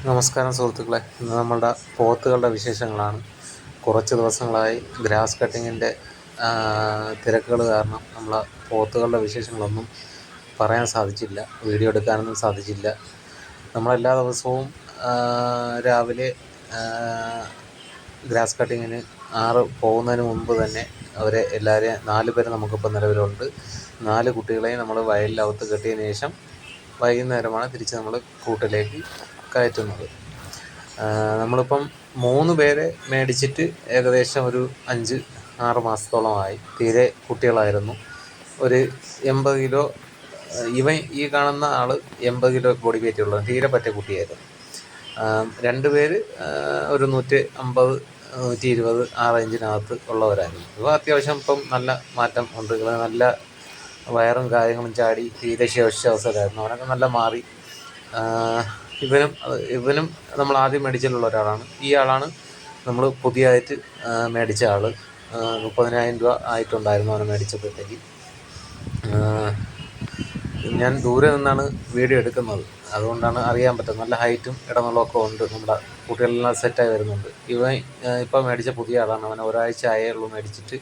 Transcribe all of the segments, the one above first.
നമസ്കാരം സുഹൃത്തുക്കളെ, ഇന്ന് നമ്മളുടെ പോത്തുകളുടെ വിശേഷങ്ങളാണ്. കുറച്ച് ദിവസങ്ങളായി ഗ്രാസ് കട്ടിങ്ങിൻ്റെ തിരക്കുകൾ കാരണം നമ്മളെ പോത്തുകളുടെ വിശേഷങ്ങളൊന്നും പറയാൻ സാധിച്ചില്ല, വീഡിയോ എടുക്കാനൊന്നും സാധിച്ചില്ല. നമ്മളെല്ലാ ദിവസവും രാവിലെ ഗ്രാസ് കട്ടിങ്ങിന് പോകുന്നതിന് മുമ്പ് തന്നെ അവരെ എല്ലാവരെയും 4 പേര് നമുക്കിപ്പോൾ നിലവിലുണ്ട്. 4 കുട്ടികളെയും നമ്മൾ വയലിലകത്ത് കെട്ടിയതിന് ശേഷം വൈകുന്നേരമാണ് തിരിച്ച് നമ്മൾ കൂട്ടിലേക്ക് കയറ്റുന്നത്. നമ്മളിപ്പം 3 പേരെ മേടിച്ചിട്ട് ഏകദേശം ഒരു 5-6 മാസത്തോളമായി. തീരെ കുട്ടികളായിരുന്നു. ഒരു 80 കിലോ, ഈ കാണുന്ന ആൾ 80 കിലോ ബോഡി വെയിറ്റ് ഉള്ളത്, തീരെ പറ്റിയ കുട്ടിയായിരുന്നു. 2 പേര് ഒരു 150, 120 ആ റേഞ്ചിനകത്ത് ഉള്ളവരായിരുന്നു. ഇവ അത്യാവശ്യം ഇപ്പം നല്ല മാറ്റം ഉണ്ട്. നല്ല വയറും കാര്യങ്ങളും ചാടി തീരെ ശേഷാവസ്ഥയിലായിരുന്നു. അവനൊക്കെ നല്ല മാറി. ഇവനും നമ്മൾ ആദ്യം മേടിച്ചിട്ടുള്ള ഒരാളാണ്. ഈ ആളാണ് നമ്മൾ പുതിയതായിട്ട് മേടിച്ച ആൾ. 30,000 രൂപ ആയിട്ടുണ്ടായിരുന്നു അവനെ മേടിച്ചപ്പോഴത്തേക്ക്. ഞാൻ ദൂരെ നിന്നാണ് വീഡിയോ എടുക്കുന്നത്, അതുകൊണ്ടാണ് അറിയാൻ പറ്റുന്നത്. നല്ല ഹൈറ്റും ഇടനീളമൊക്കെ ഉണ്ട്. നമ്മുടെ കുട്ടികളെല്ലാം സെറ്റായി വരുന്നുണ്ട്. ഇവൻ ഇപ്പോൾ മേടിച്ച പുതിയ ആളാണ്. അവൻ ഒരാഴ്ച ആയേ ഉള്ളൂ മേടിച്ചിട്ട്.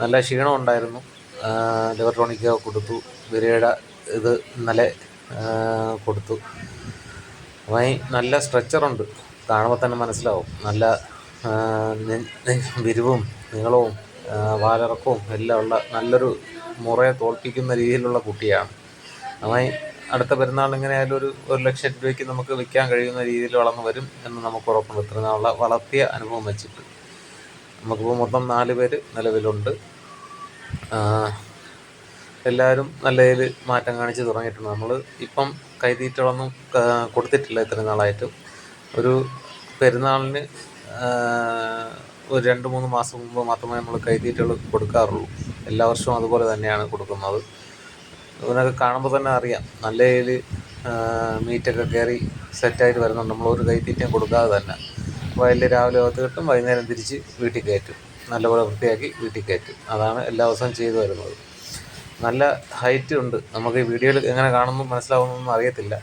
നല്ല ക്ഷീണം ഉണ്ടായിരുന്നു. ലിവർ ടോണിക്കൊക്കെ കൊടുത്തു. വിരയുടെ ഇത് ഇന്നലെ കൊടുത്തു. അവൻ നല്ല സ്ട്രെച്ചറുണ്ട്, കാണുമ്പോൾ തന്നെ മനസ്സിലാവും. നല്ല വിരിവും നീളവും വാലിറക്കവും എല്ലാം ഉള്ള നല്ലൊരു മുറയെ തോൽപ്പിക്കുന്ന രീതിയിലുള്ള കുട്ടിയാണ്. അവൻ അടുത്ത പെരുന്നാൾ എങ്ങനെയായാലും ഒരു 1,00,000 രൂപയ്ക്ക് നമുക്ക് വിൽക്കാൻ കഴിയുന്ന രീതിയിൽ വളർന്നു വരും എന്ന് നമുക്ക് ഉറപ്പുണ്ട്. ഇത്ര നാളുള്ള വളർത്തിയ അനുഭവം വെച്ചിട്ട്. നമുക്കിപ്പോൾ മൊത്തം 4 പേര് നിലവിലുണ്ട്. എല്ലാവരും നല്ല രീതിയിൽ മാറ്റം കാണിച്ച് തുടങ്ങിയിട്ടുണ്ട്. നമ്മൾ ഇപ്പം കൈതീറ്റകളൊന്നും കൊടുത്തിട്ടില്ല ഇത്രയും നാളായിട്ടും. ഒരു പെരുന്നാളിന് ഒരു 2-3 മാസം മുമ്പ് മാത്രമേ നമ്മൾ കൈതീറ്റകൾ കൊടുക്കാറുള്ളൂ. എല്ലാ വർഷവും അതുപോലെ തന്നെയാണ് കൊടുക്കുന്നത്. ഇവനൊക്കെ കാണുമ്പോൾ തന്നെ അറിയാം, നല്ല രീതിയിൽ മീറ്റൊക്കെ കയറി സെറ്റായിട്ട് വരുന്നുണ്ട്. നമ്മളൊരു കൈത്തീറ്റയും കൊടുക്കാതെ തന്നെ വയലിൽ രാവിലെ അകത്ത് കെട്ടും, വൈകുന്നേരം തിരിച്ച് വീട്ടിൽ കയറ്റും. നല്ലപോലെ വൃത്തിയാക്കി വീട്ടിൽ കയറ്റും. അതാണ് എല്ലാ ദിവസവും ചെയ്തു വരുന്നത്. നല്ല ഹൈറ്റ് ഉണ്ട്. നമുക്ക് ഈ വീഡിയോയിൽ എങ്ങനെ കാണുന്നു മനസ്സിലാവുന്നൊന്നും അറിയത്തില്ല.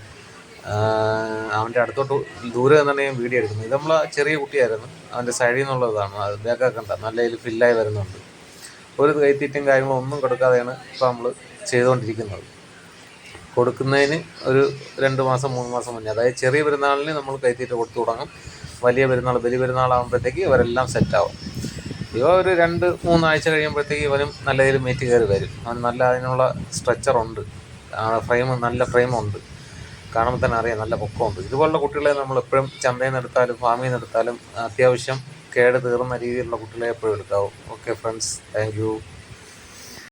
അവൻ്റെ അടുത്തോട്ട് ദൂരെ നിന്നാണ് ഞാൻ വീഡിയോ എടുക്കുന്നത്. ഇത് നമ്മളെ ചെറിയ കുട്ടിയായിരുന്നു. അവൻ്റെ സൈഡിൽ നിന്നുള്ളതാണ്. അത് ബാക്കൊക്കെ കണ്ട നല്ല രീതിയിൽ ഫില്ലായി വരുന്നുണ്ട്. ഒരു കൈത്തീറ്റയും കാര്യങ്ങളും ഒന്നും കൊടുക്കാതെയാണ് ഇപ്പോൾ നമ്മൾ ചെയ്തുകൊണ്ടിരിക്കുന്നത്. കൊടുക്കുന്നതിന് ഒരു 2 മാസം 3 മാസം മുന്നേ, അതായത് ചെറിയ പെരുന്നാളിന് നമ്മൾ കൈത്തീറ്റ കൊടുത്തു തുടങ്ങും. വലിയ പെരുന്നാളാകുമ്പോഴത്തേക്ക് ഇവരെല്ലാം സെറ്റാവും. ഇവ ഒരു 2-3 ആഴ്ച കഴിയുമ്പോഴത്തേക്ക് ഇവനും നല്ല രീതിയിൽ മീറ്റ് കയറി വരും. അവൻ നല്ല അതിനുള്ള സ്ട്രെച്ചറുണ്ട്. നല്ല ഫ്രെയിമുണ്ട്. കാണുമ്പോൾ തന്നെ അറിയാം, നല്ല പൊക്കമുണ്ട്. ഇതുപോലുള്ള കുട്ടികളെ നമ്മൾ എപ്പോഴും ചന്തയിൽ നിന്ന് എടുത്താലും ഫാമിൽ നിന്ന് എടുത്താലും അത്യാവശ്യം കേട് തീർന്ന രീതിയിലുള്ള കുട്ടികളെ എപ്പോഴും എടുക്കാവും. Okay friends, thank U.